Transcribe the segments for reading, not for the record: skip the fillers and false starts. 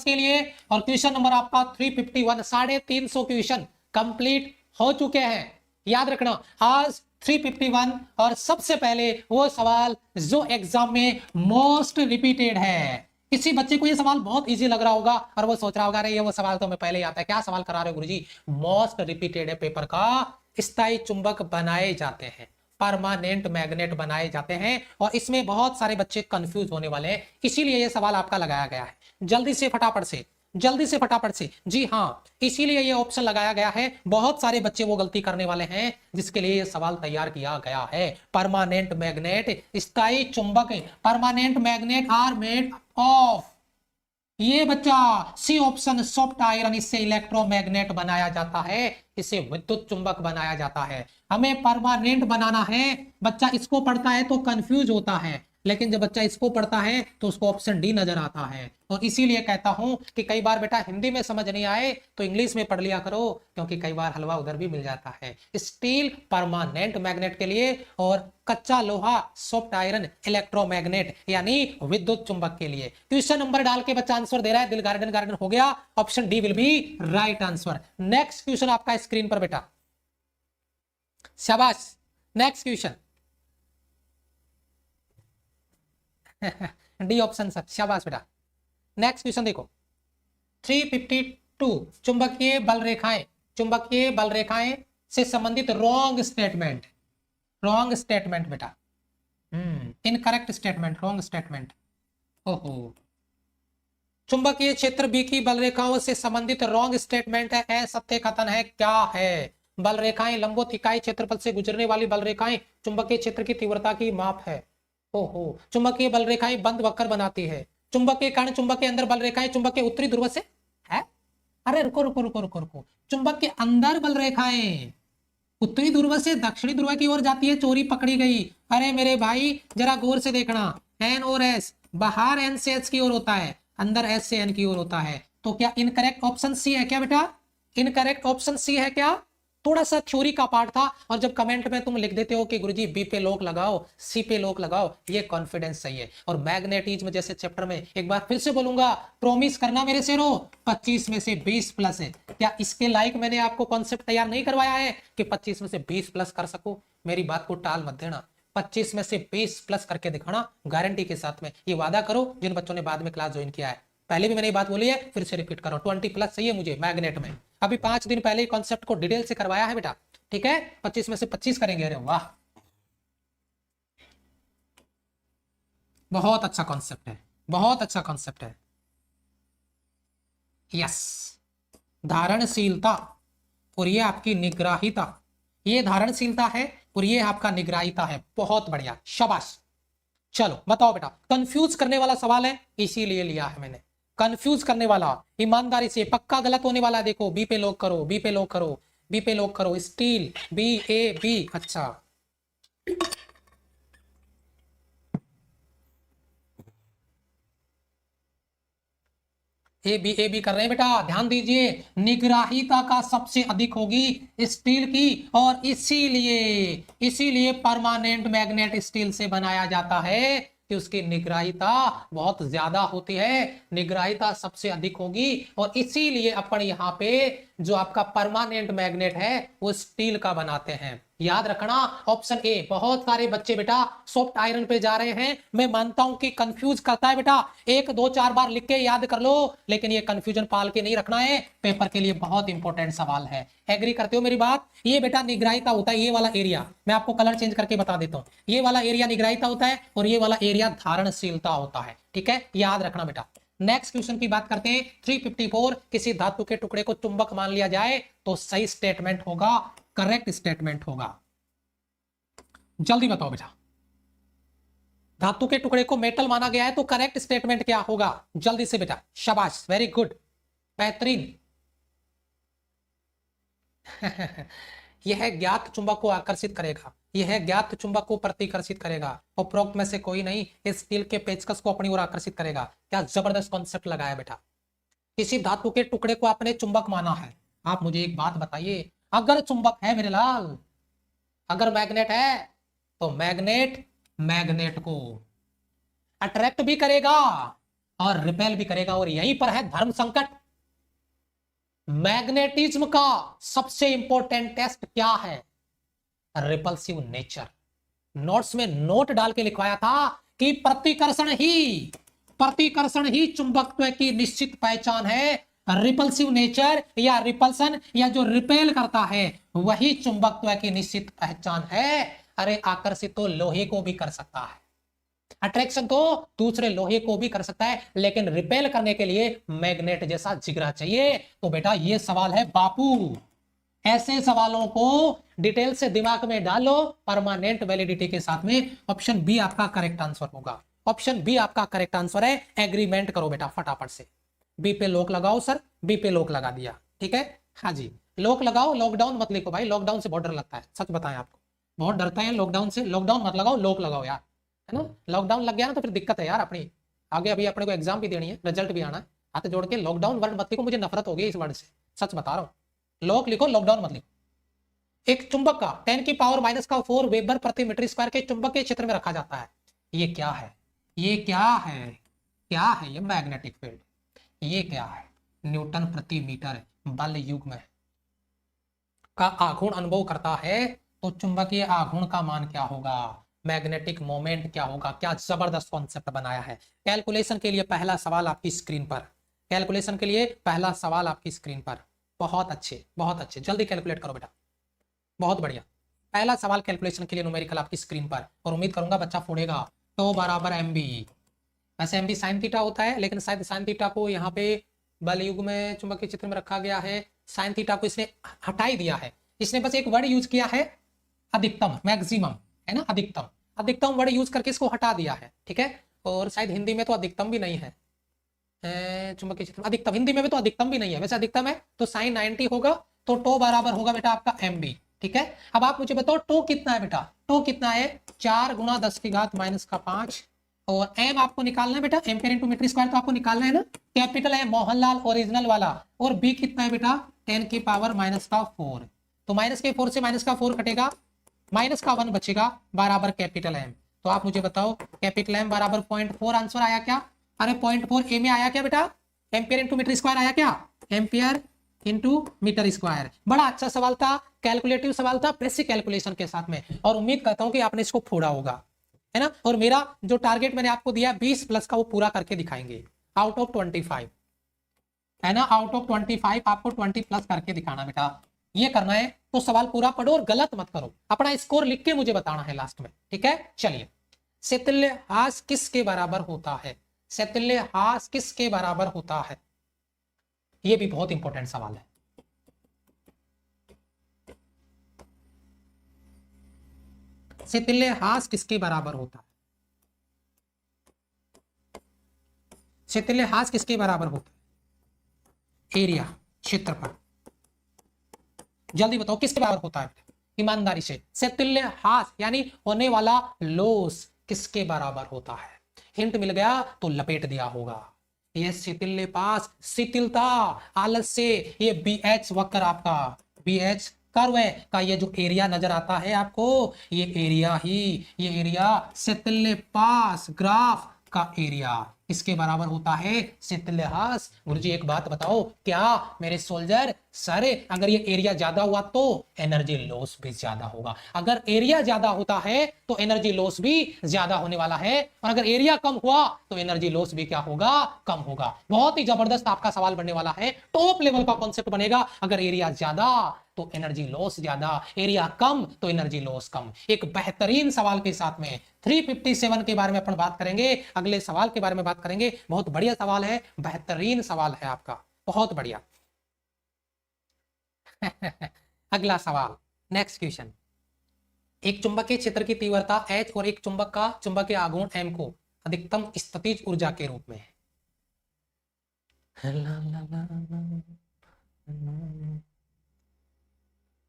के लिए। और क्वेश्चन नंबर आपका 351, 350 क्वेश्चन कंप्लीट हो चुके हैं। याद रखना आज 351 और सबसे पहले वो सवाल जो एग्जाम में मोस्ट रिपीटेड है। किसी बच्चे को ये सवाल बहुत इजी लग रहा होगा और वो सोच रहा होगा अरे ये वो सवाल तो हमें पहले ही आता है, क्या सवाल करा रहे हो गुरुजी। मोस्ट रिपीटेड है पेपर का। स्थायी चुंबक बनाए जाते हैं, परमानेंट मैग्नेट बनाए जाते हैं, और इसमें बहुत सारे बच्चे कंफ्यूज होने वाले हैं, इसीलिए ये सवाल आपका लगाया गया है। जल्दी से फटाफट से, जल्दी से फटाफट से, जी हाँ, इसीलिए ये ऑप्शन लगाया गया है। बहुत सारे बच्चे वो गलती करने वाले हैं जिसके लिए ये सवाल तैयार किया गया है। परमानेंट मैग्नेट, स्थायी चुंबक, permanent magnet are made of, ये बच्चा सी ऑप्शन सॉफ्ट आयरन, इससे इलेक्ट्रोमैग्नेट बनाया जाता है, इसे विद्युत चुंबक बनाया जाता है। हमें परमानेंट बनाना है। बच्चा इसको पढ़ता है तो कंफ्यूज होता है, लेकिन जब बच्चा इसको पढ़ता है तो उसको ऑप्शन डी नजर आता है। और इसीलिए कहता हूं कि कई बार बेटा हिंदी में समझ नहीं आए तो इंग्लिश में पढ़ लिया करो, क्योंकि कई बार हलवा उधर भी मिल जाता है। स्टील परमानेंट मैग्नेट के लिए और कच्चा लोहा सॉफ्ट आयरन इलेक्ट्रोमैग्नेट यानी विद्युत चुंबक के लिए। क्वेश्चन नंबर डाल के बच्चा आंसर दे रहा है, दिल गार्डन गार्डन हो गया, option D will be right answer. Next question आपका स्क्रीन पर बेटा, शाबाश। Next question D option sir, शाबाश बेटा। नेक्स्ट क्वेश्चन देखो 352, चुंबकीय बल रेखाएं, चुंबकीय बल रेखाएं से संबंधित रॉन्ग स्टेटमेंट, रॉन्ग स्टेटमेंट बेटा, इनकरेक्ट स्टेटमेंट, रॉन्ग स्टेटमेंट। ओहो, चुंबकीय क्षेत्र बी की बल रेखाओं से संबंधित रॉन्ग स्टेटमेंट है, असत्य कथन है, क्या है? बल रेखाएं लंबवत इकाई क्षेत्रफल से गुजरने वाली बल रेखाएं चुंबकीय क्षेत्र की तीव्रता की माप है। ओहो, चुंबकीय बल रेखाएं बंद वक्र बनाती है। चुंबकीय कण चुंबक के अंदर बल रेखाएं चुंबक के उत्तरी ध्रुव से है। अरे रुको रुको रुको रुको रुको, चुंबक के अंदर बल रेखाएं उत्तरी ध्रुव से दक्षिणी ध्रुव की ओर जाती है, चोरी पकड़ी गई। अरे मेरे भाई जरा गौर से देखना, एन और एस, बाहर एन से एस की ओर होता है, अंदर एस से एन की ओर होता है। तो क्या इनकरेक्ट ऑप्शन सी है क्या बेटा? इनकरेक्ट ऑप्शन सी है क्या? थोड़ा सा थ्योरी का पार्ट था, और जब कमेंट में तुम लिख देते हो कि गुरुजी बी पे लोक लगाओ, सी पे लोक लगाओ, ये कॉन्फिडेंस सही है। और मैग्नेटिज्म जैसे चैप्टर में एक बार फिर से बोलूंगा, प्रॉमिस करना मेरे से रो 25 में से 20 प्लस है। क्या इसके लायक मैंने आपको कॉन्सेप्ट तैयार नहीं करवाया है कि 25 में से 20 प्लस कर सकूं? मेरी बात को टाल मत देना, 25 में से 20 प्लस करके दिखाना गारंटी के साथ में। ये वादा करो जिन बच्चों ने बाद में क्लास ज्वाइन किया है, पहले भी मैंने ये बात बोली है, फिर से रिपीट करो, 20 प्लस चाहिए मुझे मैग्नेट में। अभी 5 दिन पहले कॉन्सेप्ट को डिटेल से करवाया है बेटा, ठीक है? 25 में से 25 करेंगे। अरे वाह, बहुत अच्छा कॉन्सेप्ट है, बहुत अच्छा कॉन्सेप्ट है। यस, धारणशीलता और ये आपकी निग्राहिता, ये धारणशीलता है और ये आपका निग्राहिता है। बहुत बढ़िया, शाबाश। चलो बताओ बेटा, कंफ्यूज करने वाला सवाल है इसीलिए लिया है मैंने, कंफ्यूज करने वाला, ईमानदारी से। पक्का गलत होने वाला है, देखो बी पे लॉक करो, बी पे लॉक करो, बी पे लॉक करो, स्टील बी, ए बी। अच्छा ए बी कर रहे हैं बेटा, ध्यान दीजिए। निग्राहिता का सबसे अधिक होगी स्टील की, और इसीलिए इसीलिए परमानेंट मैग्नेट स्टील से बनाया जाता है कि उसकी निग्राहिता बहुत ज्यादा होती है, निग्राहिता सबसे अधिक होगी। और इसीलिए अपन यहाँ पे जो आपका परमानेंट मैग्नेट है वो स्टील का बनाते हैं। याद रखना ऑप्शन ए। बहुत सारे बच्चे बेटा सॉफ्ट आयरन पे जा रहे हैं, मैं मानता हूं कि कंफ्यूज करता है बेटा, 1 2 4 बार लिख के याद कर लो, लेकिन ये कंफ्यूजन पाल के नहीं रखना है, पेपर के लिए बहुत इंपॉर्टेंट सवाल है। एग्री करते हो मेरी बात? ये बेटा निग्राहिता होता है, ये वाला एरिया, मैं आपको कलर चेंज करके बता देता हूँ। ये वाला एरिया निग्राहिता होता है और ये वाला एरिया धारणशीलता होता है, ठीक है? याद रखना बेटा। नेक्स्ट क्वेश्चन की बात करते हैं 354, किसी धातु के टुकड़े को चुंबक मान लिया जाए तो सही स्टेटमेंट होगा, करेक्ट स्टेटमेंट होगा। जल्दी बताओ बेटा, धातु के टुकड़े को मेटल माना गया है तो करेक्ट स्टेटमेंट क्या होगा? जल्दी से बेटा, शाबाश, वेरी गुड, बेहतरीन। यह ज्ञात चुंबक को आकर्षित करेगा, यह ज्ञात चुंबक को प्रतिकर्षित करेगा, उपरोक्त में से कोई नहीं इस स्टील के पेचकस को अपनी ओर आकर्षित करेगा। क्या जबरदस्त कॉन्सेप्ट लगाया बेटा। किसी धातु के टुकड़े को आपने चुंबक माना है। आप मुझे एक बात बताइए, अगर चुंबक है मेरे लाल, अगर मैग्नेट है तो मैग्नेट मैग्नेट को अट्रैक्ट भी करेगा और रिपेल भी करेगा। और यहीं पर है धर्म संकट। मैग्नेटिज्म का सबसे इंपॉर्टेंट टेस्ट क्या है? Repulsive nature. नोट्स में नोट डाल के लिखवाया था कि प्रतिकर्षण ही चुंबकत्व की निश्चित पहचान है। रिपल्सिव नेचर या रिपल्सन या जो रिपेल करता है वही चुंबकत्व की निश्चित पहचान है। अरे आकर्षित तो लोहे को भी कर सकता है, अट्रैक्शन तो दूसरे लोहे को भी कर सकता है, लेकिन रिपेल करने के लिए मैग्नेट जैसा जिगरा चाहिए। तो बेटा ये सवाल है बापू। ऐसे सवालों को डिटेल से दिमाग में डालो परमानेंट वैलिडिटी के साथ में। ऑप्शन बी आपका करेक्ट आंसर होगा। ऑप्शन बी आपका करेक्ट आंसर है। एग्रीमेंट करो बेटा फटाफट से। बी पे लॉक लगाओ सर। बी पे लॉक लगा दिया, ठीक है। हाँ जी लॉक लगाओ। लॉकडाउन मत लिखो भाई, लॉकडाउन से बहुत डर लगता है, सच बताएं आपको बहुत डरता है लॉकडाउन से। लॉकडाउन मत लगाओ, लॉक लगाओ यार, है ना। लॉकडाउन लग गया ना तो फिर दिक्कत है यार अपनी। आगे अभी अपने को एग्जाम भी देनी है, रिजल्ट भी आना है। हाथ जोड़ के लॉकडाउन वर्ड मत लिखो, मुझे नफरत हो गई इस वर्ड से, सच बता रहा हूँ। लॉक लिखो, लॉकडाउन मत लिखो। एक चुंबक का 10 की पावर -4 वेबर प्रति मीटर स्क्वायर के चुंबक के क्षेत्र में रखा जाता है। ये क्या है? ये क्या है? क्या है ये? Magnetic field. ये क्या है? न्यूटन प्रति मीटर बल युग्म का आघूर्ण अनुभव करता है तो चुंबकीय आघूर्ण का मान क्या होगा? मैग्नेटिक मोमेंट क्या होगा? क्या जबरदस्त कॉन्सेप्ट बनाया है। कैलकुलेशन के लिए पहला सवाल आपकी स्क्रीन पर। कैलकुलेशन के लिए पहला सवाल आपकी स्क्रीन पर। बहुत अच्छे, बहुत अच्छे, जल्दी कैलकुलेट करो बेटा, बहुत बढ़िया। पहला सवाल कैलकुलेशन के लिए न्यूमेरिकल आपकी स्क्रीन पर, और उम्मीद करूंगा बच्चा फोड़ेगा। तो बराबर एम बी, वैसे एम बी साइन थीटा होता है, लेकिन शायद साइन थीटा को यहाँ पे बल युग में चुंबकीय क्षेत्र में रखा गया है। साइन थीटा को इसने हटा ही दिया है। इसने बस एक वर्ड यूज किया है अधिकतम, मैक्सिमम, है ना। अधिकतम, अधिकतम वर्ड यूज करके इसको हटा दिया है, ठीक है। और शायद हिंदी में तो अधिकतम भी नहीं है चुंबकीय क्षेत्र में। अधिकतम हिंदी में भी तो अधिकतम भी नहीं है, वैसे अधिकतम है तो साइन 90 होगा। तो टो बराबर होगा बेटा आपका एम बी, ठीक है। अब आप मुझे बताओ टो कितना है बेटा? टो कितना है? 4 गुणा 10⁻⁻⁵ और एम आपको निकालना है बेटा, एम्पेयर इंटू मीटर स्क्वायर तो आपको निकालना है ना। कैपिटल है मोहनलाल ओरिजिनल वाला। और बी कितना है बेटा? 10 की पावर -4। तो -4 से -4 कटेगा, -1 बचेगा बराबर कैपिटल एम। तो आप मुझे बताओ कैपिटल एम बराबर 0.4 आंसर आया क्या? अरे 0.4 ए में आया क्या बेटा? एम्पेयर इंटू मीटर स्क्वायर आया क्या? Ampere into metre square. बड़ा अच्छा सवाल था, कैलकुलेटिव सवाल था, बेसिक कैलकुलेशन के साथ में। और उम्मीद करता हूं कि आपने इसको फोड़ा होगा, है ना। और मेरा जो टारगेट मैंने आपको दिया 20 प्लस का, वो पूरा करके दिखाएंगे आउट ऑफ 25, है ना। आउट ऑफ 25 आपको 20 प्लस करके दिखाना बेटा। ये करना है तो सवाल पूरा पढ़ो और गलत मत करो। अपना स्कोर लिख के मुझे बताना है लास्ट में, ठीक है। चलिए, सेतुल्यहास किसके बराबर होता है? सेतुल्यहास किसके बराबर होता है? ये भी बहुत इंपॉर्टेंट सवाल है। सेतुल्यहास किसके बराबर होता है? सेतुल्यहास किसके बराबर होता है? एरिया, क्षेत्रफल। जल्दी बताओ किसके बराबर होता है? ईमानदारी से। सेतुल्यहास यानी होने वाला लॉस किसके बराबर होता है? हिंट मिल गया तो लपेट दिया होगा। ये शिथिल्य पास, शिथिलता, आलस्य, ये BH वक्र आपका, BH कर्व का ये जो एरिया नजर आता है आपको, ये एरिया ही, ये एरिया शिथिल्य पास ग्राफ का एरिया इसके बराबर होता है शिथिल्यहास। गुरुजी एक बात बताओ, क्या मेरे सोल्जर सर अगर ये एरिया ज्यादा हुआ तो एनर्जी लॉस भी ज्यादा होगा। अगर एरिया ज्यादा होता है तो एनर्जी लॉस भी ज्यादा होने वाला है, और अगर एरिया कम हुआ तो एनर्जी लॉस भी क्या होगा? कम होगा। बहुत ही जबरदस्त आपका सवाल बनने वाला है, टॉप लेवल का कॉन्सेप्ट बनेगा। अगर एरिया ज्यादा तो एनर्जी लॉस ज्यादा, एरिया कम तो एनर्जी लॉस कम। एक बेहतरीन सवाल के साथ में 357 के बारे में अपन बात करेंगे, अगले सवाल के बारे में बात करेंगे। बहुत बढ़िया सवाल है, बेहतरीन सवाल है आपका, बहुत बढ़िया। अगला सवाल, नेक्स्ट क्वेश्चन। एक चुंबकीय क्षेत्र की तीव्रता H और एक चुंबक का चुंबकीय आघूर्ण M को अधिकतम स्थितिज ऊर्जा के रूप में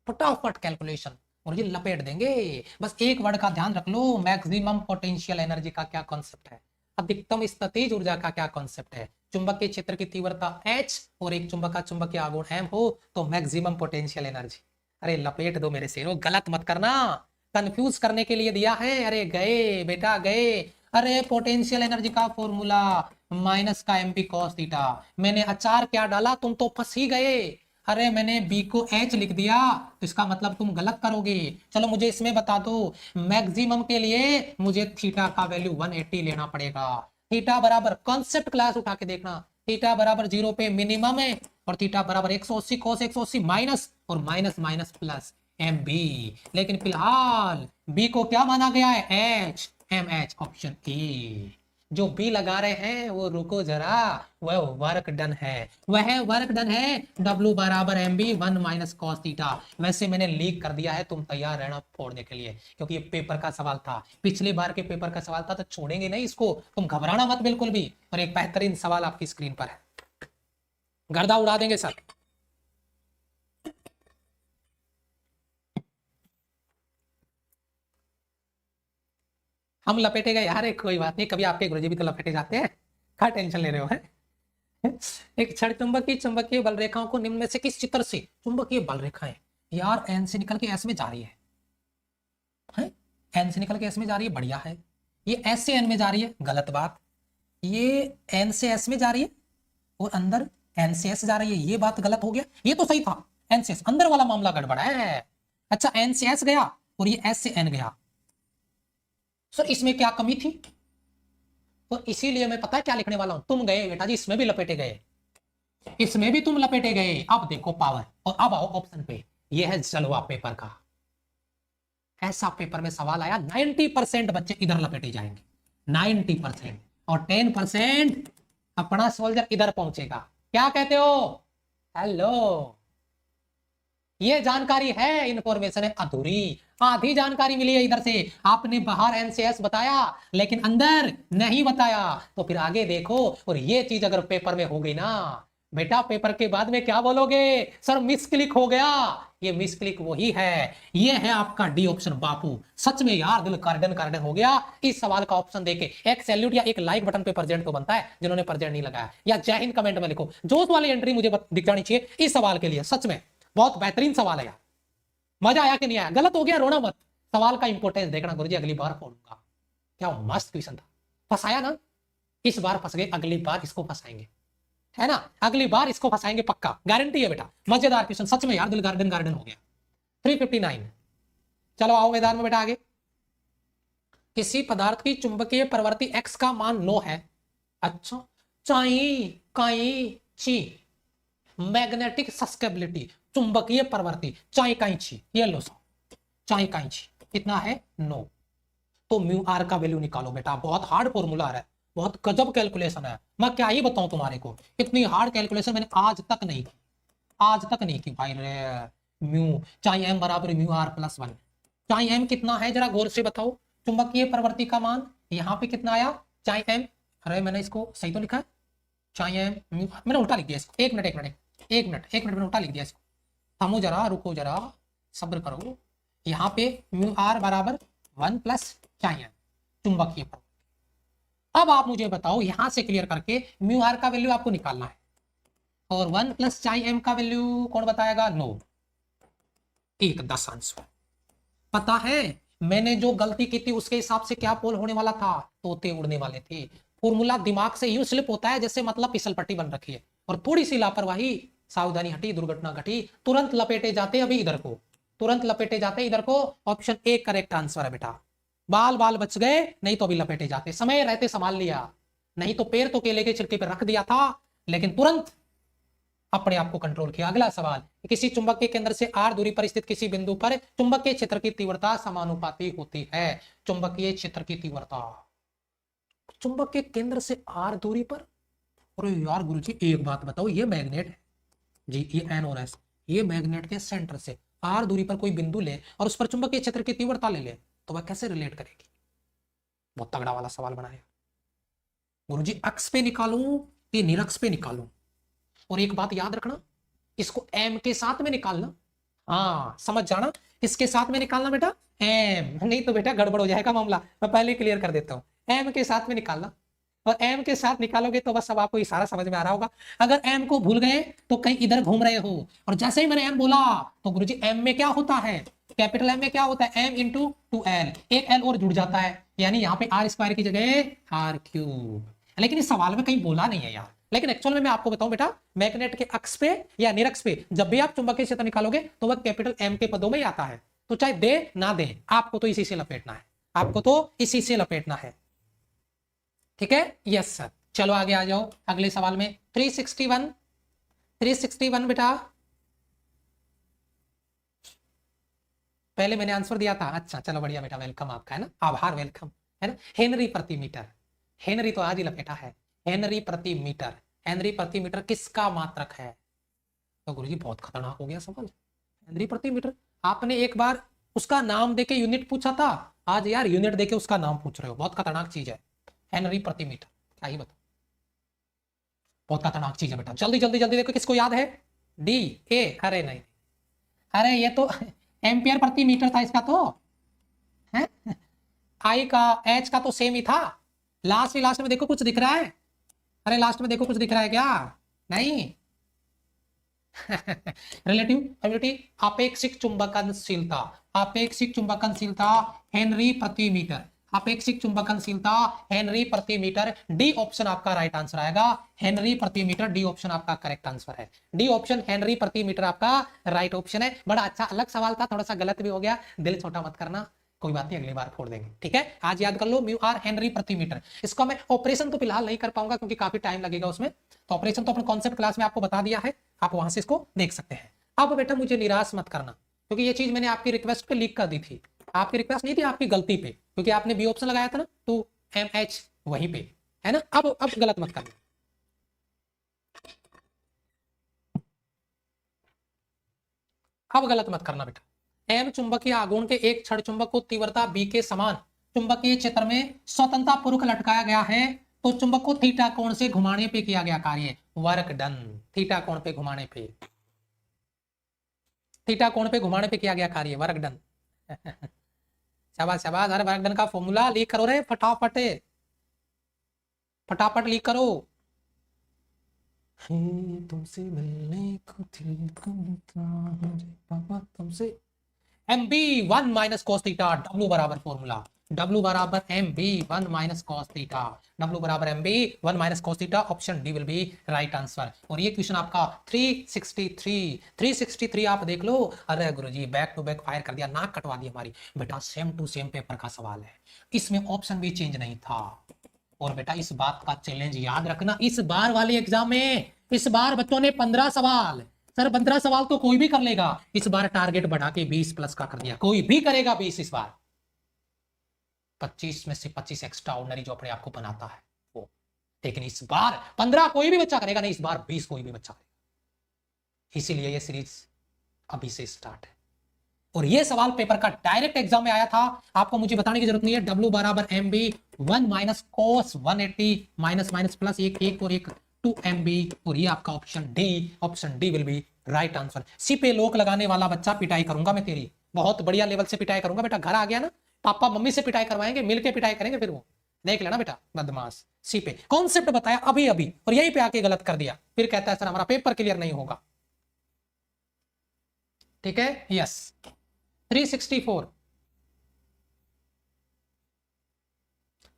फटाफट कैलकुलेशन और ये लपेट देंगे। बस एक वर्ड का ध्यान रख लो, मैक्सिमम पोटेंशियल एनर्जी का क्या कॉन्सेप्ट है, अधिकतम स्थितिज ऊर्जा का क्या कॉन्सेप्ट है। चुंबकीय क्षेत्र की तीव्रता H और एक चुंबक का चुंबकीय आघूर्ण M हो तो मैक्सिमम पोटेंशियल एनर्जी। अरे लपेट दो मेरे शेरों, गलत मत करना, कंफ्यूज करने के लिए दिया है। अरे गए बेटा गए। अरे पोटेंशियल एनर्जी का फॉर्मूला माइनस का एम बी कॉस थीटा। मैंने अचार क्या डाला, तुम तो फंस ही गए। अरे मैंने बी को एच लिख दिया, तो इसका मतलब तुम गलत करोगे। चलो मुझे इसमें बता दो, मैक्सिमम के लिए मुझे थीटा का वैल्यू 180 लेना पड़ेगा। थीटा बराबर कॉन्सेप्ट क्लास उठा के देखना, थीटा बराबर 0 पे मिनिमम है, और थीटा बराबर 180 cos 180 माइनस, और minus minus plus M B. लेकिन फिलहाल बी को क्या माना गया है, H, M H, option A. जो बी लगा रहे हैं वो रुको जरा, वह वर्क डन है, वह वर्क डन है। W बराबर M B 1 minus cos theta. वैसे मैंने लीक कर दिया है, तुम तैयार रहना फोड़ने के लिए, क्योंकि ये पेपर का सवाल था, पिछली बार के पेपर का सवाल था, तो छोड़ेंगे नहीं इसको, तुम घबराना मत बिल्कुल भी। और एक बेहतरीन सवाल आपकी स्क्रीन पर है, गर्दा उड़ा देंगे सर। हम लपेटे गए यार, कोई बात नहीं, कभी आपके गुरुजी भी तो लपेटे जाते हैं, क्या टेंशन ले रहे हो है? एक क्षण चुंबकीय चुंबकीय बल रेखाओं को निम्न में से किस चित्र से, चुंबकीय बल रेखाएं यार एन से निकल के एस में जा रही है? एन से निकल के एस में जा रही है, बढ़िया है। ये एस से एन में जा रही है, गलत बात। ये एन से एस में जा रही है और अंदर एन से एस जा रही है, ये बात गलत हो गया। ये तो सही था, एन से एस, अंदर वाला मामला गड़बड़ है। अच्छा एन से एस गया और ये एस से एन गया, सर इसमें क्या कमी थी? तो इसीलिए मैं पता है क्या लिखने वाला हूं, तुम गए बेटा जी इसमें भी लपेटे गए, इसमें भी तुम लपेटे गए। अब देखो पावर, और अब आओ ऑप्शन पे, ये है जलवा पेपर का। ऐसा पेपर में सवाल आया, 90% बच्चे इधर लपेटे जाएंगे, 90%, और 10% अपना सोल्जर इधर पहुंचेगा। क्या कहते हो? हेलो, ये जानकारी है, इंफॉर्मेशन है अधूरी, आधी जानकारी मिली है इधर से। आपने बाहर एनसीएस बताया लेकिन अंदर नहीं बताया, तो फिर आगे देखो। और ये चीज अगर पेपर में हो गई ना बेटा, पेपर के बाद में क्या बोलोगे, सर मिस क्लिक हो गया। ये मिस क्लिक वही है, ये है आपका डी ऑप्शन बापू। सच में यार दिल कार्डन कार्डन हो गया इस सवाल का ऑप्शन देके। एक सैल्यूट या एक लाइक बटन पे प्रेजेंट तो बनता है जिन्होंने प्रेजेंट नहीं लगाया, या जय हिंद कमेंट में लिखो। जोश वाली एंट्री मुझे दिख जानी चाहिए इस सवाल के लिए, सच में बहुत बेहतरीन सवाल है यार। मजा आया कि नहीं आया? गलत हो गया रोना मत, सवाल का इंपोर्टेंस देखना गुरुजी, अगली बार फोड़ूंगा। क्या मस्त क्वेश्चन था, फंसाया ना, इस बार फंस गए, अगली बार इसको फंसाएंगे, है ना, अगली बार इसको फंसाएंगे पक्का, गारंटी है बेटा। मजेदार क्वेश्चन, सच में यार दिल गार्डन गार्डन हो गया। 359, चलो आओ मैदान में बेटा आगे। किसी पदार्थ की चुंबकीय प्रवृत्ति x का मान 9 है। अच्छा, चाई काई ची, मैग्नेटिक सस्केबिलिटी, चुंबकीय प्रवृत्ति चाई काई ची, ये लो सा, चाई काई ची कितना है 9। तो म्यू आर का वैल्यू निकालो बेटा, बहुत हार्ड फॉर्मूला है, बहुत गजब कैलकुलेशन है। मैं क्या ही बताऊं तुम्हारे को, इतनी हार्ड कैलकुलेशन मैंने आज तक नहीं की, आज तक नहीं की भाई रे। म्यू चाई एम बराबर म्यू आर प्लस 1, चाई एम कितना है जरा गौर से बताओ, चुंबकीय प्रवृत्ति का मान यहाँ पे कितना आया, चाई एम, अरे मैंने इसको सही तो लिखा है, चाई एम म्यू, मैंने उल्टा लिख दिया इसको, एक मिनट मैंने उल्टा लिख दिया इसको, थमो जरा, रुको जरा, सब्र करो। यहाँ पे म्यू आर बराबर 1 प्लस चाई एम, चुंबकीय प्रवृत्ति। अब आप मुझे बताओ यहां से क्लियर करके, म्यू आर का वैल्यू आपको निकालना है, और 1 प्लस चाई एम का वैल्यू कौन बताएगा, 9, एक दशांश। पता है मैंने जो गलती की थी उसके हिसाब से क्या पोल होने वाला था, तोते उड़ने वाले थे। फॉर्मूला दिमाग से यूं स्लिप होता है जैसे मतलब फिसल पट्टी बन रखी है, और थोड़ी सी लापरवाही, सावधानी हटी, दुर्घटना घटी, तुरंत लपेटे जाते अभी इधर को, तुरंत लपेटे जाते इधर को। ऑप्शन ए करेक्ट आंसर है बेटा, बाल बाल बच गए, नहीं तो अभी लपेटे जाते, समय रहते संभाल लिया, नहीं तो पैर तो केले के छिलके पर रख दिया था, लेकिन तुरंत अपने आप को कंट्रोल किया। अगला सवाल, किसी चुंबक के केंद्र से r दूरी पर स्थित किसी बिंदु पर चुंबकीय क्षेत्र की तीव्रता समानुपाती होती है। चुंबकीय क्षेत्र की तीव्रता चुंबक के केंद्र से r दूरी पर, अरे यार गुरुजी एक बात बताओ, ये मैग्नेट है जी, ये एन और एस, ये मैग्नेट के सेंटर से r दूरी पर कोई बिंदु ले और उस पर चुंबकीय क्षेत्र की तीव्रता ले ले, तो वह कैसे रिलेट करेगी? बहुत तगड़ा वाला सवाल बनाया गुरुजी। अक्ष पे निकालूं कि निरक्ष पे निकालूं? और एक बात याद रखना, इसको एम के साथ में निकालना, हाँ समझ जाना, इसके साथ में निकालना बेटा एम, नहीं तो बेटा गड़बड़ हो जाएगा मामला, मैं पहले क्लियर कर देता हूँ। एम के साथ में निकालना, और एम के साथ निकालोगे तो बस अब आपको इशारा समझ में आ रहा होगा। अगर एम को भूल गए तो कहीं इधर घूम रहे हो, और जैसे ही मैंने एम बोला तो गुरुजी एम में क्या होता है, कैपिटल एम में क्या होता है, एम इंटू 2l, एक एल और जुड़ जाता है, यानी यहाँ पे आर स्क्वायर की जगह आर क्यूब। लेकिन इस सवाल में कहीं बोला नहीं है यार। लेकिन एक्चुअल में मैं आपको बताऊं बेटा, मैग्नेट के अक्ष पे या निरक्ष पे जब भी आप चुंबकीय क्षेत्र निकालोगे तो वह कैपिटल एम के पदों में ही आता है। तो चाहे दे ना दे, आपको तो इसी से लपेटना है, आपको तो इसी से लपेटना है। ठीक है, यस सर। चलो आगे आ जाओ अगले सवाल में। 361 बेटा, पहले मैंने आंसर दिया था। अच्छा चलो बढ़िया बेटा, वेलकम आपका, है ना, आभार, वेलकम, है ना। हेनरी प्रति मीटर, हेनरी तो आज ही लपेटा है। हेनरी प्रति मीटर, हेनरी प्रति मीटर किसका मात्रक है? तो गुरुजी बहुत खतरनाक हो गया सवाल। हेनरी प्रति मीटर, आपने एक बार उसका नाम देके यूनिट पूछा था, आज यार यूनिट देके उसका नाम पूछ रहे हो। बहुत खतरनाक चीज है हेनरी प्रति मीटर, क्या ही बताओ, बहुत खतरनाक चीज है बेटा। जल्दी जल्दी जल्दी देखो किसको याद है। डी ए, अरे नहीं, अरे ये तो एम्पियर प्रति मीटर था इसका तो, है आई का एच का तो सेम ही था। लास्ट में देखो कुछ दिख रहा है, अरे लास्ट में देखो कुछ दिख रहा है क्या? नहीं रिलेटिव एबिलिटी, अपेक्षिक चुंबकनशीलता, अपेक्षिक चुंबकनशीलता हेनरी प्रति मीटर, अपेक्षिक चुंबकनशीलता हेनरी प्रति मीटर। डी ऑप्शन आपका राइट आंसर आएगा, हेनरी प्रति मीटर, डी ऑप्शन आपका करेक्ट आंसर है। डी ऑप्शन हेनरी प्रति मीटर आपका राइट ऑप्शन है। बड़ा अच्छा अलग सवाल था, थोड़ा सा गलत भी हो गया, दिल छोटा मत करना, कोई बात नहीं, अगली बार फोड़ देंगे। ठीक है, आज याद कर लो म्यू आर हेनरी प्रति मीटर। इसका मैं ऑपरेशन तो फिलहाल नहीं कर पाऊंगा क्योंकि काफी टाइम लगेगा उसमें, तो ऑपरेशन तो अपने कॉन्सेप्ट क्लास में आपको बता दिया है, आप वहां से इसको देख सकते हैं। अब बेटा मुझे निराश मत करना, क्योंकि ये चीज मैंने आपकी रिक्वेस्ट पे लीक कर दी थी। आपकी रिक्वेस्ट नहीं थी, आपकी गलती पे, क्योंकि आपने बी ऑप्शन लगाया था ना, तो MH वहीं पे है ना। अब गलत मत करना, अब गलत मत करना बेटा। एम चुंबकीय आघूर्ण के एक क्षण चुंबक को तीव्रता बी के समान चुंबकीय क्षेत्र में स्वतंत्रता पूर्वक लटकाया गया है, तो चुंबक को थीटा कोण से घुमाने पे किया गया कार्य वर्क डन। थीटा कोण पे घुमाने पे, थीटा कोण पे घुमाने पे किया गया कार्य वर्क डन। शाबाश शाबाश, अरे वर्क डन का फॉर्मूला लीक करो रे, फटाफट फटाफट लीक करो। तुमसे मिलने को दिल करता है पापा तुमसे। MB 1 minus cos theta, W बराबर फॉर्मूला, W बराबर MB 1 minus cos theta, W बराबर MB 1 minus cos theta. Option D will be right answer. और ये क्वेश्चन आपका 363 आप देख लो। अरे गुरुजी बैक टू बैक फायर कर दिया, नाक कटवा दी हमारी। बेटा सेम टू सेम पेपर का सवाल है, इसमें ऑप्शन भी चेंज नहीं था। और बेटा इस बात का चैलेंज याद रखना, इस बार वाले एग्जाम में इस बार बच्चों ने 15 सवाल, सर 15 सवाल तो कोई भी कर लेगा, इस बार टारगेट बढ़ा के 20 प्लस का कर दिया, कोई भी करेगा 20 इस बार। 25 में से 25 एक्स्ट्रा ऑर्डिनरी जो अपने आप को बनाता है वो, लेकिन इस बार 15 कोई भी बच्चा करेगा नहीं, इस बार 20 कोई भी बच्चा करेगा। इसीलिए ये सीरीज अभी से स्टार्ट है। और ये सवाल पेपर का डायरेक्ट एग्जाम में आया था, आपको मुझे बताने की जरूरत नहीं है। W बराबर MB 1 minus cos 180 minus minus plus एक और एक 2 MB। और ये आपका option D will be right answer. C पे लोक लगाने वाला बच्चा पिटाई करूंगा मैं तेरी, बहुत बढ़िया लेवल से पिटाई करूंगा बेटा। घर आ गया ना, पापा मम्मी से पिटाई करवाएंगे, मिलके पिटाई करेंगे, फिर वो देख लेना बेटा बदमाश। सी पे कॉन्सेप्ट बताया अभी अभी और यहीं पे आके गलत कर दिया, फिर कहता है सर हमारा पेपर क्लियर नहीं होगा। ठीक है, यस। 364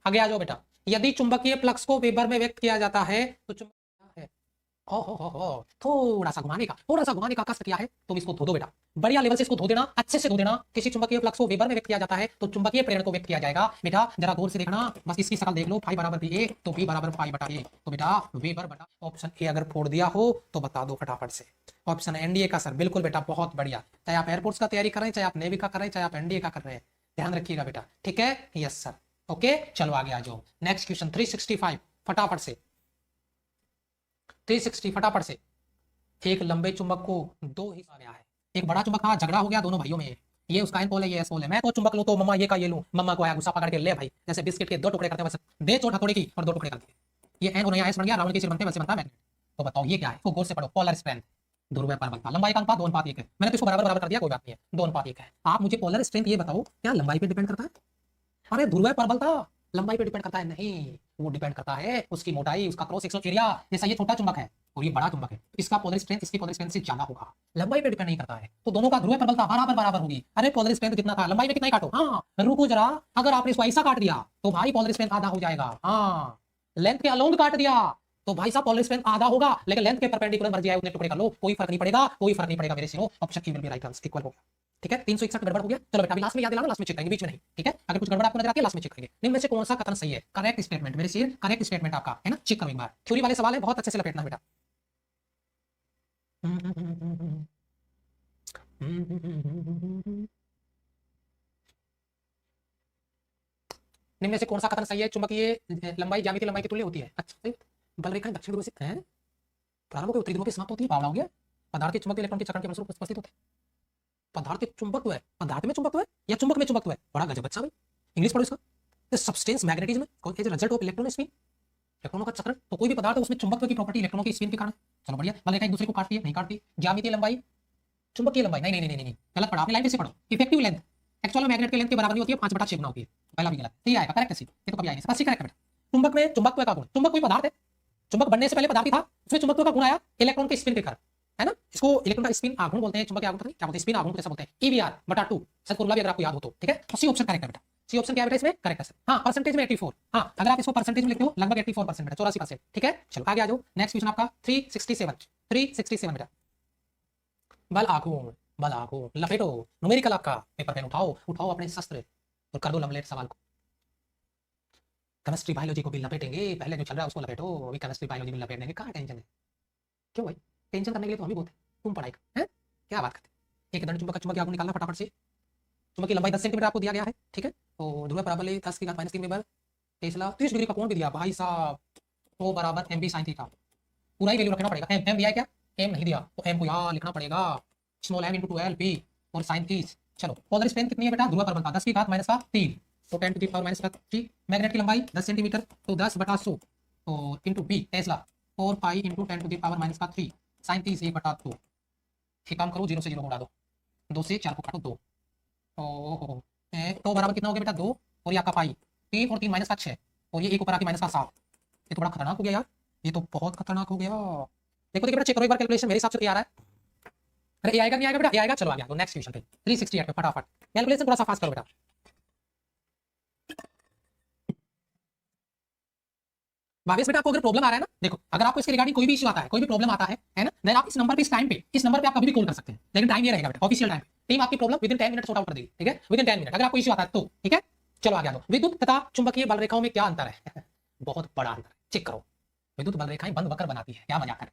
आगे आ जाओ बेटा। यदि चुंबकीय फ्लक्स को वेबर में व्यक्त किया जाता है तो चुंबक है, थोड़ा सा घुमाने का कष्ट किया है, तुम इसको धो दो बेटा, बढ़िया लेवल से इसको धो देना, अच्छे से धो देना। किसी चुंबकीय फ्लक्स को वेबर में व्यक्त किया जाता है तो चुंबकीय प्रेरण को व्यक्त किया जाएगा। बेटा जरा गौर से देखना, बस इसकी शक्ल देख लो, फाई बराबर बी ए तो बी बराबर फाई बटा ए, तो बेटा वेबर बटा ऑप्शन ए अगर फोड़ दिया हो तो बता दो फटाफट से। ऑप्शन एनडीए का सर, बिल्कुल बेटा, बहुत बढ़िया। चाहे आप एयरफोर्स का तैयारी कर रहे हैं, चाहे आप नेवी का कर रहे हैं, चाहे आप एनडीए का कर रहे हैं, ध्यान रखिएगा बेटा। ठीक है, यस सर, ओके। चलो आगे आ जाओ, नेक्स्ट क्वेश्चन 365 फटाफट से, 360 फटाफट से। एक लंबे चुंबक को दो हिस्सा गया है, एक बड़ा चुंबक था, झगड़ा हो गया दोनों भाइयों में, ये उसका एन पोल है, ये एस पोल है। मैं तो चुंबक लूं तो मम्मा ये का ये लूं, मम्मा को आया गुस्सा पकड़ के ले भाई, जैसे बिस्किट के दो टुकड़े करते हैं वैसे दे चोट हथौड़े की और दो टुकड़े कर दिए। ये एन और एस बन गया, रावण के सिर बनते वैसे बनता है मैग्नेट। तो बताओ ये क्या है, तो गौर से पढ़ो, पोलर स्ट्रेंथ, ध्रुवीय परबलता। लंबाई का अनुपात 2:1 है, मैंने तो इसको बराबर बराबर कर दिया, कोई बात नहीं है, 2:1 है। आप मुझे पोलर स्ट्रेंथ ये बताओ क्या लंबाई पे डिपेंड करता है? अरे ध्रुवीय परबलता लंबाई पे डिपेंड करता है? नहीं, वो डिपेंड करता है उसकी मोटाई, उसका क्रॉस सेक्शनल एरिया। जैसा ये छोटा चुंबक है और ये बड़ा चुंबक है, इसका पोलर स्ट्रेंथ इसकी पोलर स्ट्रेंथ से ज्यादा होगा, लंबाई पे डिपेंड नहीं करता है। तो दोनों का ध्रुवीय प्रबलता बराबर बराबर होगी। अरे पोलर स्ट्रेंथ कितना था, लंबाई में कितना ही काटो। हाँ रुको जरा, अगर आपने इसको ऐसा काट दिया तो भाई पोलर स्ट्रेंथ आधा हो जाएगा। हाँ लेंथ के अलोंग काट दिया तो भाई साहब पॉलर स्ट्रेंथ आधा होगा, लेकिन लेंथ के परपेंडिकुलर मर्जी आए उतने टुकड़े कर लो, कोई फर्क नहीं पड़ेगा, कोई फर्क नहीं पड़ेगा मेरे सीनो। Option E will be right answer, equal हो गया। ठीक है, 361 गड़बड़ हो गया। चलो बेटा अभी लास्ट में याद दिलाना, लास्ट में चेक करेंगे, बीच में नहीं। ठीक है, अगर कुछ गड़बड़ आपको नजर आती है लास्ट में चेक करेंगे। निम्न में से कौन सा कथन सही है? करेक्ट स्टेटमेंट मेरे सीर, करेक्ट स्टेटमेंट आपका है ना, चेक करो एक बार। थ्योरी वाले सवाल है, बहुत अच्छे से लपेटना बेटा। निम्न में से कौन सा कथन सही है? चुंबकीय लंबाई ज्यामितीय लंबाई की तुल्य होती है। अच्छा, बल रेखाएं दक्षिण ध्रुव से हैं, प्रारंभ के उत्तरी ध्रुव पे समाप्त होती है। बावड़ा हो गया। पदार्थ के चुंबकीय इलेक्ट्रॉन के चक्रण के फलस्वरूप उपस्थित होते हैं। पदार्थ के चुंबकत्व है, पदार्थ में चुंबकत्व है या चुंबक में चुंबकत्व है? बड़ा गजब बच्चा भाई, इंग्लिश पढ़ो इसका। The substance magnetism is result of electron spin, इलेक्ट्रॉनों का चक्रण। तो कोई भी पदार्थ है उसमें चुंबकत्व की प्रॉपर्टी इलेक्ट्रॉनों के स्पिन के कारण। चलो बढ़िया। बल रेखा एक दूसरे को काटती है? नहीं काटती। ज्यामितीय लंबाई चुंबकीय लंबाई, नहीं नहीं नहीं नहीं, गलत पढ़ा आपने, लाइन पे से पढ़ो। इफेक्टिव लेंथ एक्चुअल मैग्नेट के लेंथ के बराबर नहीं होती है, 5/6 गुना होती है। पहला भी गलत, ये आएगा करेक्ट। ये तो कभी आएगा, बस करेक्ट बेटा। चुंबक में चुंबकत्व का गुण, चुंबक कोई पदार्थ है, चुंबक बनने से पहले पदार्थ था, उसमें चुंबकत्व का गुण आया इलेक्ट्रॉन के स्पिन के कारण, है ना। इसको इलेक्ट्रॉन का स्पिन आघूर्ण बोलते हैं, चुंबक के आघूर्ण क्या बोलते हैं? स्पिन आघूर्ण, कैसा बोलते हैं? EVR/2 फॉर्मूला भी अगर आपको याद हो तो। ठीक है, तो सी ऑप्शन करेक्ट है बेटा। सी ऑप्शन क्या है बेटा इसमें? करेक्ट है। हां, परसेंटेज में 84। हां, अगर आप इसको परसेंटेज में लिखते हो लगभग 84% बेटा, 84%। ठीक है, चलो आगे आ जाओ। नेक्स्ट क्वेश्चन आपका 367 बेटा। बल आघूर्ण, बल आघूर्ण लपेटो। न्यूमेरिकल आपका पेपर पेन उठाओ, उठाओ अपने शस्त्र और कर दो लमलेट सवाल को। केमिस्ट्री बायोलॉजी को भी लपेटेंगे, पहले जो चल रहा है उसको लपेटो, अभी केमिस्ट्री बायोलॉजी में लपेट देंगे। कहाँ टेंशन है? क्यों भाई, टेंशन करने के लिए तो हम भी बोलते हैं, तुम पढ़ाई का है क्या बात करते। एक दंड चुंबक का चुंबकीय आघूर्ण निकालना फटाफट से। चुंबक की लंबाई 10 सेंटीमीटर आपको दिया गया है। ठीक है, तो ध्रुव पराबल 10⁻³ में बल टेस्ला 30 डिग्री का कोण भी दिया भाई साहब, तो बराबर mb sin थीटा। पूरा ही वैल्यू रखना पड़ेगा। एम दिया है क्या? एम नहीं दिया तो एम को यहाँ लिखना पड़ेगा, स्मॉल m × 12 p और sin 30। चलो पोलर स्ट्रेंथ कितनी है बेटा? ध्रुव परबल का 10⁻³ तो 10⁻³ मैग्नेट की लंबाई 10 सेंटीमीटर तो 10/100 और into B tesla 4 pi into 10⁻³ sin 30 1/2। एक काम करो, 0 से 0 को उड़ा दो, 2 से 4 को काटो 2, ओहो तो बराबर कितना हो गया बेटा? 2 और ये आपका पाई 3 और 3 माइनस का 6 और ये 1 ऊपर आके माइनस का 7। ये तो बड़ा खतरनाक हो गया यार, ये तो बहुत खतरनाक हो गया। देखो देखो बेटा, चेक करो एक बार कैलकुलेशन, मेरे हिसाब से तो ये आ रहा है। अरे ये आएगा नहीं आएगा बेटा? ये आएगा। चलो आ गया। तो नेक्स्ट क्वेश्चन पे 368 पे फटाफट कैलकुलेशन थोड़ा सा फास्ट करो बेटा। भावेश बेटा आपको अगर प्रॉब्लम आ रहा है ना, देखो अगर आपको इसके रिगार्डिंग कोई भी इशू आता है, कोई भी प्रॉब्लम आता है ना, देन आप इस नंबर पे, इस टाइम पे, इस नंबर पे आप कभी भी कॉल कर सकते हैं, लेकिन टाइम ये रहेगा बेटा ऑफिशियल टाइम। टीम आपकी problem within 10 minute sort out कर देगी। ठीक है, विदिन 10 मिनट अगर आपको इशू आता है तो। ठीक है, चलो आ गया। दो विद्युत तथा चुंबकीय बल रेखाओं में क्या अंतर है? बहुत बड़ा अंतर है, चेक करो। विद्युत बल रेखाएं बंद वक्र बनाती है, क्या मजाक कर।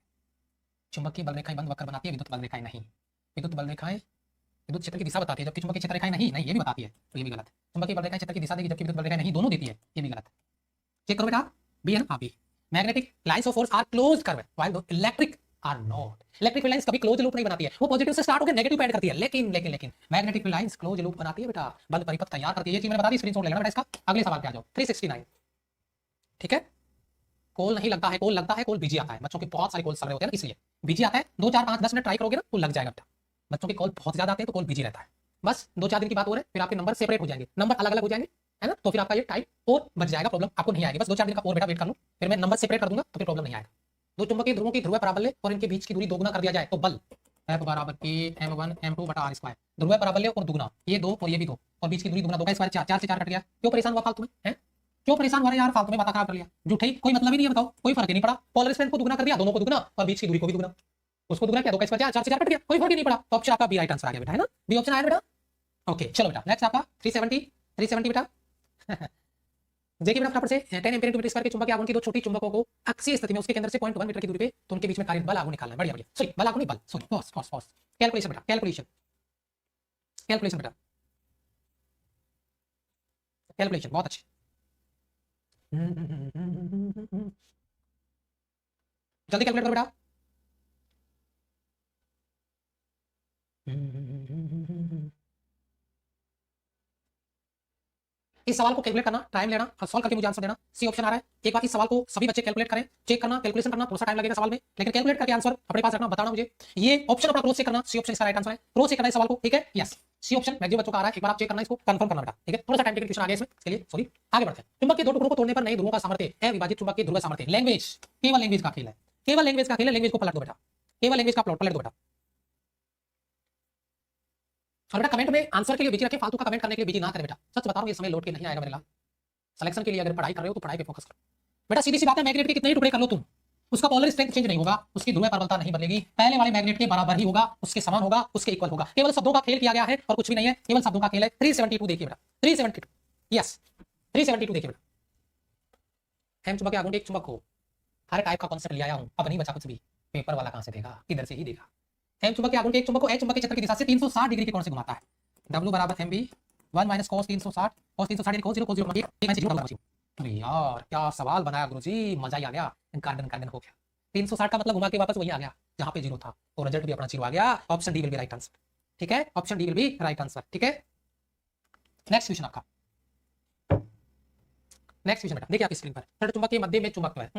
चुंबकीय बल रेखाएं बंद वक्र बनाती है, विद्युत बल रेखाएं नहीं। विद्युत बल रेखाएं विद्युत क्षेत्र की दिशा बताती है, जबकि चुंबकीय क्षेत्र रेखाएं नहीं, नहीं ये भी बताती है, तो ये भी गलत है। चुंबकीय बल रेखाएं क्षेत्र की दिशा देगी, जबकि विद्युत बल रेखाएं नहीं, दोनों देती है, ये भी गलत है। चेक करो बेटा, बी है ना? हाँ B. Magnetic lines of force are closed curve while the electric are not. Electric lines कभी क्लोज लूप नहीं बनाती है, वो पॉजिटिव से स्टार्ट होकर नेगेटिव पे ऐड करती है, लेकिन लेकिन लेकिन मैग्नेटिक लाइंस क्लोज लूप बनाती है बेटा, बंद परिपथ तैयार करती है। ये चीज मैंने बता दी, स्क्रीनशॉट ले लेना बेटा इसका। अगले सवाल पे आ जाओ 369। ठीक है, कॉल नहीं लगता है, कॉल लगता है, कॉल बिजी आता है। बच्चों के बहुत सारे कॉल चल रहे होते हैं ना, इसलिए बिजी आता है। 2 4 5 10 मिनट ट्राई करोगे ना तो लग जाएगा बेटा। बच्चों के कॉल बहुत ज्यादा आते हैं तो कॉल बिजी रहता है। बस 2 4 दिन की बात हो रही है, फिर आपके नंबर सेपरेट हो जाएंगे, नंबर अलग अलग हो जाएंगे, है ना। तो फिर आपका ये टाइप और बच जाएगा, प्रॉब्लम आपको नहीं आएगी। बस 2 4 दिन का और बेटा वेट कर लो, फिर मैं नंबर सेपरेट कर दूंगा तो फिर प्रॉब्लम नहीं आएगा। दो चुंबकीय ध्रुवों की ध्रुव पराबल्य और इनके बीच की दूरी दोगुना कर दिया जाए तो बल F बराबर K M1 M2 बटा R स्क्वायर। ध्रुव पराबल्य और दुगुना, ये 2 और ये भी 2 और बीच की दूरी दुगुना, 2 का स्क्वायर 4, 4 से 4 कट गया। क्यों परेशान हुआ फालतू में? हैं क्यों परेशान हुआ यार फालतू में? बात खराब कर लिया, झूठे ही, कोई मतलब ही नहीं है। बताओ, कोई फर्क ही नहीं पड़ा। पोलर स्ट्रेंथ को दुगुना कर दिया, दोनों को दुगुना, और बीच की दूरी को भी दुगुना, उसको दुगुना किया, 2 का स्क्वायर 4 से 4 कट गया, कोई फर्क ही नहीं पड़ा। तो ऑप्शन आपका बी राइट आंसर आ गया बेटा, है ना। बी ऑप्शन आया बेटा। ओके चलो बेटा, नेक्स्ट आपका 370 बेटा। देखिए बेटा फटाफट से 10 एम्पीयर मीटर स्क्वायर के चुंबकीय आघूर्ण की दो छोटी चुंबकों को अक्षीय स्थिति में उसके केंद्र से 0.1 मीटर की दूरी पे, तो उनके बीच में कार्यरत बल आघूर्ण निकालना है। बढ़िया बढ़िया, सॉरी बल आघूर्ण नहीं, बल, sorry, pause pause pause. Calculation बेटा, कैलकुलेशन बेटा, कैलकुलेशन बहुत अच्छे। जल्दी कैलकुलेट करो बेटा। इस सवाल को कैलकुलेट करना, टाइम लेना और सॉल्व करके मुझे आंसर देना। सी ऑप्शन आ रहा है, एक बार इस सवाल को सभी बच्चे कैलकुलेट करें, चेक करना, कैलकुलेशन करना, थोड़ा सा टाइम लगेगा सवाल में, लेकिन कैलकुलेट करके आंसर अपने पास रखना, बताना मुझे। ये ऑप्शन अपना क्रॉस चेक करना, सी ऑप्शन इसका राइट आंसर है, क्रॉस चेक करना इस सवाल को। ठीक है, यस सी ऑप्शन मैक्सिमम बच्चों का आ रहा है, एक बार आप चेक करना, इसको कंफर्म करना बेटा। ठीक है, थोड़ा सा टाइम टेकिंग क्वेश्चन आ गया इसमें, इसके लिए सॉरी। आगे बढ़ते हैं। चुंबक के दो टुकड़ों को तोड़ने पर नए ध्रुवों का सामर्थ्य है विभाजित चुंबक के ध्रुव सामर्थ्य। लैंग्वेज, केवल लैंग्वेज का खेल है, केवल लैंग्वेज का खेल है। लैंग्वेज को पलट दो बेटा, केवल लैंग्वेज का पलट दो बेटा। और बेटा कमेंट में आंसर के लिए बिजी रखे, फालतू का कमेंट करने के लिए बिजी ना करें बेटा। सच बता रहा हूं, ये समय लौट के नहीं आएगा मेरे लिए। सिलेक्शन के लिए अगर पढ़ाई कर रहे हो तो पढ़ाई पे फोकस करो। बेटा सीधी सी बात है, मैग्नेट के कितने ही टुकड़े कर लो तुम, उसका पोलर स्ट्रेंथ चेंज नहीं होगा, उसकी ध्रुवीय प्रबलता नहीं बदलेगी, पहले वाले मैग्नेट के बराबर ही होगा, उसके समान होगा, उसके इक्वल होगा। केवल शब्दों का खेल किया गया है और कुछ भी नहीं है, केवल शब्दों का खेल है। 372 देखिए बेटा, 372, यस 372 देखिए बेटा। एम चुंबक के आगुन एक चुंबक हो, हर टाइप का कॉन्सेप्ट ले आया हूं, अब नहीं बचा कुछ भी। पेपर वाला कहां से देगा, इधर से ही देगा। एम चुंबक के आगुन एक चुंबक को एच चुंबक के क्षेत्र की दिशा से 360 डिग्री के कोण से घुमाता है। W बराबर mb 1 minus cos 360, cos 360 cos 0 cos 0 अरे यार क्या सवाल बनाया गुरुजी, मजा ही आ गया। कार्बन कार्बन हो गया, 360 का मतलब घुमा के वापस वही आ गया जहां पे 0 था, और रिजल्ट भी अपना 0 आ गया। Option D will be right answer, ठीक है, option D will be right answer, ठीक है। नेक्स्ट क्वेश्चन आपका, नेक्स्ट क्वेश्चन बेटा देखिए आप स्क्रीन पर, क्षण चुंबक के मध्य में चुंबकत्व है,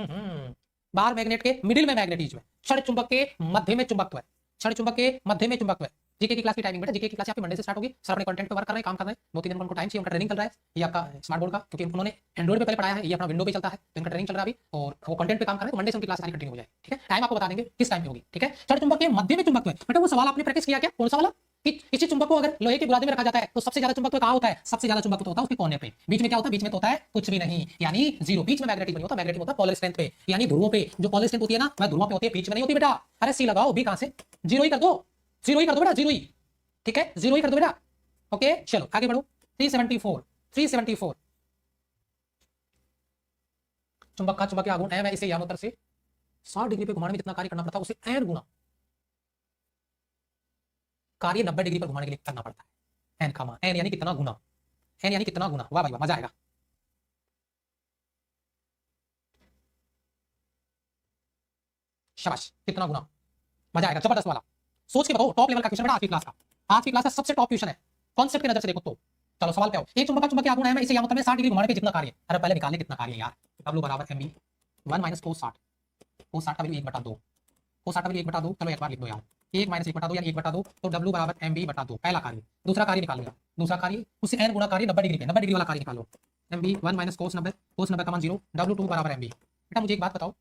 बाहर मैग्नेट के मिडिल में मैग्नेटिज्म है, क्षण चुंबक के मध्य में चुंबकत्व है, क्षण चुंबक के मध्य में चुंबकत्व है। जीके की क्लास की टाइमिंग बेटा, जीके की क्लास आपकी मंडे से स्टार्ट होगी। सर अपने कंटेंट पे वर्क कर रहे हैं, काम कर रहे हैं, 2-3 दिन उनको टाइम चाहिए, उनका ट्रेनिंग चल रहा है, ये आपका स्मार्ट बोर्ड का, क्योंकि उन्होंने एंड्रॉइड पे पहले पढ़ाया है, ये अपना विंडो पे चलता है, तो इनका ट्रेनिंग चल रहा है अभी, और वो कंटेंट पे काम कर रहे हैं, तो मंडे से उनकी क्लास सारी कंटिन्यू हो जाए, ठीक है। टाइम आपको बता देंगे किस टाइम पे होगी, ठीक है। क्षण चुंबक के मध्य में चुंबकत्व है बेटा, वो सवाल आपने प्रैक्टिस किया क्या, कौन सा वाला कि किसी चुंबक को अगर लोहे के बुरादे में रखा जाता है तो सबसे ज्यादा चुंबकत्व कहां होता है, सबसे ज्यादा चुंबकत्व होता है उसके कोने पे, बीच में क्या होता है, बीच में तो होता है कुछ भी नहीं, यानी 0, बीच में मैग्नेटिक नहीं होता, मैग्नेटिक होता है पोलर स्ट्रेंथ पे, यानी ध्रुवों पे, जो पोलर स्ट्रेंथ होती है ना वह ध्रुवों पे होती है, बीच में नहीं होती बेटा। अरे सी लगाओ, बी कहां से, 0 ही कर दो, 0 ही कर दो बेटा, 0 ही, ठीक है, 0 ही कर दो बेटा, ओके। चलो आगे बढ़ो, 374 चुंबक का चुंबकीय आघूर्ण है, मैं इसे यानोत्तर से 60 डिग्री पे घुमाने में जितना कार्य करना पड़ता है उसे n गुना कार्य 90 डिग्री पर घुमाने के लिए करना पड़ता है। n का मान, n यानी कितना गुना, n यानी कितना गुना, वाह भाई वाह, मजा आएगा। शाबाश, कितना गुना, मजा आएगा, जबरदस्त वाला। सोच के बताओ, टॉप लेवल का क्वेश्चन बेटा आज की क्लास का, आज की क्लास का सबसे टॉप क्वेश्चन है, कॉन्सेप्ट की नजर से देखो तो। चलो सवाल पे आओ, एक चुंबक का चुंबकीय आघूर्ण है, मैं इसे यानोत्तर में 60 डिग्री घुमाने पे जितना कार्य, अरे पहले निकालने कितना कार्य यार, W बराबर mb 1 माइनस cos 60, cos 60 का वैल्यू 1/2, cos 60 का वैल्यू 1/2, चलो एक बार लिख दो यार, 1 माइनस 1/2 यानी 1/2, तो W बराबर mb/2, पहला कार्य। दूसरा कार्य निकाल लिया, दूसरा कार्य उससे n गुना कार्य 90 डिग्री पे, 90 डिग्री वाला कार्य निकालो, mb 1 माइनस cos 90, cos 90 का मान 0, W2 बराबर mb। बेटा मुझे एक बात बताओ,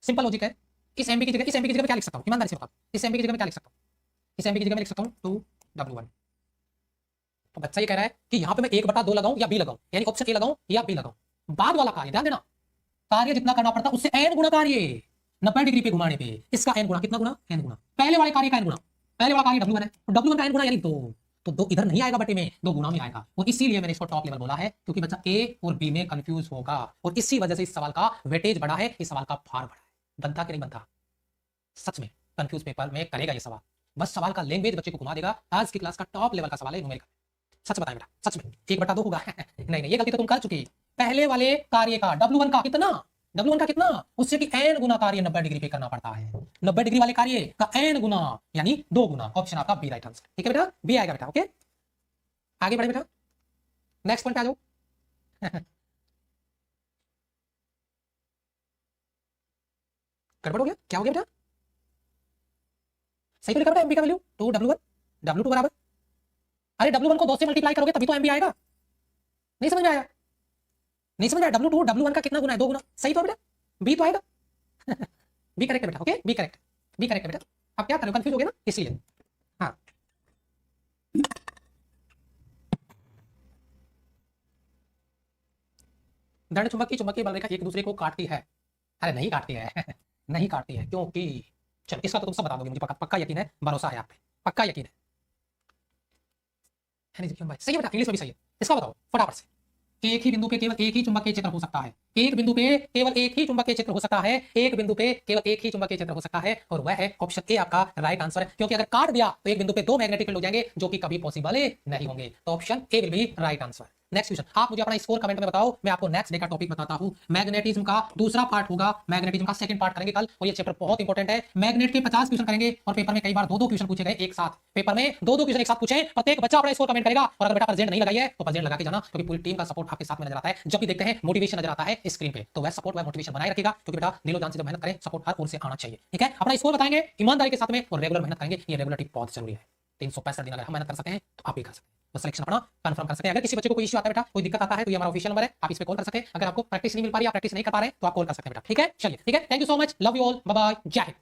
सिंपल लॉजिक है, इस mb की जगह, इस mb की जगह क्या लिख सकता हूं, ईमानदारी से बताओ, इस mb की जगह मैं क्या लिख सकता हूं, इस mb की जगह मैं लिख सकता हूं 2W1। तो बच्चा ये कह रहा है कि यहाँ पे मैं 1/2 लगाऊं या b लगाऊं, यानी ऑप्शन ए लगाऊं या b लगाऊं। बाद वाला कार्य ध्यान देना, कार्य जितना करना पड़ता उससे n गुना कार्य 90 डिग्री पे घुमाने पे, इसका n गुना, कितना गुना, n गुना, पहले वाले कार्य का n गुना, पहले वाला कार्य W1 है, तो W1 का n गुना यानी 2, तो 2 इधर नहीं आएगा बटे में, 2 गुना में आएगा, और इसीलिए मैंने इसको टॉप लेवल बोला है, क्योंकि बच्चा A और B में कंफ्यूज होगा, और इसी वजह से इस सवाल का वेटेज बढ़ा है, इस सवाल का भार बढ़ा है। बनता कि नहीं बनता, सच में कंफ्यूज पेपर में करेगा ये सवाल, बस सवाल का लैंग्वेज बच्चे को घुमा देगा। आज की क्लास का टॉप लेवल का सवाल है न्यूमेरिकल, सच बताएं बेटा, सच में 1/2 होगा नहीं नहीं, ये गलती तो तुम कर चुके, पहले वाले कार्य का W1 का कितना, W1 का कितना, उससे कि n गुना कार्य 90 डिग्री पे करना पड़ता है, 90 डिग्री वाले कार्य का n गुना यानी 2 गुना, ऑप्शन आपका बी राइट आंसर, ठीक है बेटा, बी आएगा बेटा, ओके। आगे बढ़े बेटा, नेक्स्ट पॉइंट पे आ जाओ गड़बड़ हो गया, क्या हो गया बेटा, सही तो लिखा बेटा, mb का वैल्यू 2W1, W2 बराबर, अरे W1 को 2 से मल्टीप्लाई करोगे तभी तो mb आएगा, नहीं समझ में आया, नहीं समझ आया, W2 W1 का कितना गुना है, 2 गुना, सही तो बेटा, बी तो आएगा बी करेक्ट है बेटा, okay, B correct, B correct है बेटा। अब क्या करो, कंफ्यूज हो गया ना, इसीलिए हाँ। दंड चुंबक की चुंबकीय बल रेखा एक दूसरे को काटती है, अरे नहीं काटती है नहीं काटती है, क्योंकि चलो इसका तो तुम सब बता दोगे, मुझे पक्का यकीन है, भरोसा है आप पे, पक्का यकीन है भाई, सही है बेटा, इंग्लिश में भी सही है। इसका बताओ फटाफट से, एक ही बिंदु पे केवल एक ही चुंबकीय क्षेत्र हो सकता है, एक बिंदु पे केवल एक ही चुंबकीय क्षेत्र हो सकता है, एक बिंदु पे केवल एक ही चुंबकीय क्षेत्र हो सकता है, और वह है ऑप्शन ए आपका राइट आंसर है, क्योंकि अगर काट दिया तो एक बिंदु पे 2 मैग्नेटिक फील्ड हो जाएंगे जो कि कभी पॉसिबल नहीं होंगे, तो option A will be right answer. Next question, आप मुझे अपना स्कोर कमेंट में बताओ, मैं आपको नेक्स्ट डे का टॉपिक बताता हूं, मैग्नेटिज्म का दूसरा पार्ट होगा, मैग्नेटिज्म का सेकंड पार्ट करेंगे कल, और ये चैप्टर बहुत इंपॉर्टेंट है। मैग्नेट के 50 क्वेश्चन करेंगे, और पेपर में कई बार 2-2 क्वेश्चन पूछे गए एक साथ, पेपर में 2-2 क्वेश्चन एक साथ पूछे, प्रत्येक बच्चा अपना स्कोर कमेंट करेगा, और अगर बेटा प्रेजेंट नहीं लगाई है तो प्रेजेंट लगा के जाना, क्योंकि पूरी टीम का सपोर्ट आपके साथ में नजर आता है, जब भी देखते हैं मोटिवेशन नजर आता है स्क्रीन पे, तो वह सपोर्ट वह मोटिवेशन बनाए रखेगा, क्योंकि बेटा दिलो जान से जब मेहनत करें सपोर्ट हर ओर से आना चाहिए, ठीक है। अपना स्कोर बताएंगे ईमानदारी के साथ में, और रेगुलर मेहनत करेंगे, ये रेगुलरिटी बहुत जरूरी है, 365 दिन अगर हम मेहनत कर सकते हैं तो आप भी कर सकते हैं, बस सिलेक्शन अपना कंफर्म कर सकते हैं। अगर किसी बच्चे को कोई इश्यू आता है बेटा, कोई दिक्कत आता है, तो ये हमारा ऑफिशियल नंबर है, आप इस पे कॉल कर सकते हैं। अगर आपको प्रैक्टिस नहीं मिल पा रही, आप प्रैक्टिस नहीं कर पा रहे तो आप कॉल कर सकते हैं बेटा, ठीक है। चलिए ठीक है, thank you so much, love you all, bye bye, जय हिंद।